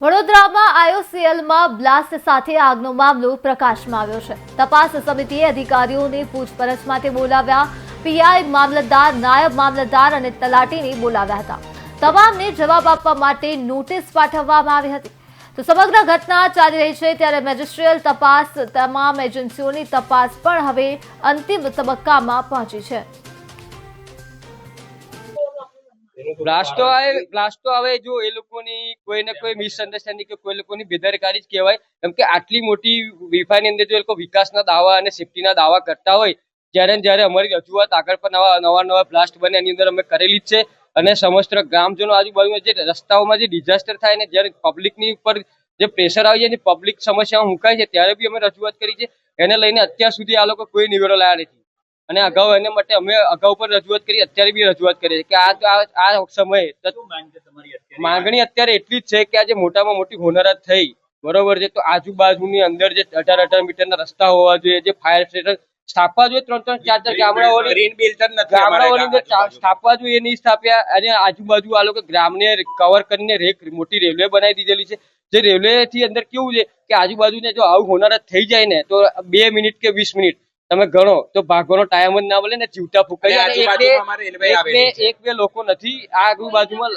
વડોદરામાં આઈઓસીએલમાં બ્લાસ્ટ સાથે આગનો મામલો પ્રકાશમાં આવ્યો છે। તપાસ સમિતિએ અધિકારીઓની પૂછપરછ માટે બોલાવ્યા। પીઆઈ, મામલતદાર, નાયબ મામલતદાર અને તલાટીને બોલાવ્યા હતા। તમામને જવાબ આપવા માટે નોટિસ પાઠવવામાં આવી હતી। તો સમગ્ર ઘટના ચાલી રહી છે ત્યારે મેજિસ્ટ્રીયલ તપાસ તમામ એજન્સીઓની તપાસ પણ હવે અંતિમ તબક્કામાં પહોંચી છે। બ્લાસ્ટ તો હવે જો એ લોકોની કોઈને કોઈ મિસઅન્ડરસ્ટેન્ડિંગ કે કોઈ લોકોની બેદરકારી જ કહેવાય, કેમ કે આટલી મોટી વિફાની અંદર જો એ લોકો વિકાસના દાવા અને સેફટીના દાવા કરતા હોય, જ્યારે અમારી રજૂઆત આગળ પણ નવા બ્લાસ્ટ બને એની અંદર અમે કરેલી જ છે। અને સમસ્ત ગ્રામજનો આજુબાજુના જે રસ્તાઓમાં જે ડિઝાસ્ટર થાય ને જ્યારે પબ્લિકની ઉપર જે પ્રેશર આવી જાય ને પબ્લિક સમસ્યાઓ મુકાય છે ત્યારે બી અમે રજૂઆત કરી છે। એને લઈને અત્યાર સુધી આ લોકો કોઈ નિવેડો લાયા નથી અને અગાઉ એને માટે અમે અગાઉ પણ રજૂઆત કરી, અત્યારે બી રજૂઆત કરીએ કે આ સમયે માંગણી અત્યારે એટલી જ છે કે આ જે મોટામાં મોટી હોનારત થઈ બરોબર છે, તો આજુબાજુની અંદર જે 18 મીટરના રસ્તા હોવા જોઈએ, જે ફાયર સ્ટેશન સ્થાપવા જોઈએ, 3-4 ગામડાઓની અંદર સ્થાપવા જોઈએ એ નહીં સ્થાપ્યા। અને આજુબાજુ આ લોકો ગ્રામને કવર કરીને મોટી રેલવે બનાવી દીધેલી છે। જે રેલવે થી અંદર કેવું છે કે આજુબાજુને જો આવું હોનારત થઈ જાય ને તો 2 મિનિટ કે 20 મિનિટ તમે ગણો તો ભાગવાનો ટાઈમ જ ના મળે ને જીવતા ફૂંકાઈ એક બે લોકો નથી આ આજુબાજુમાં।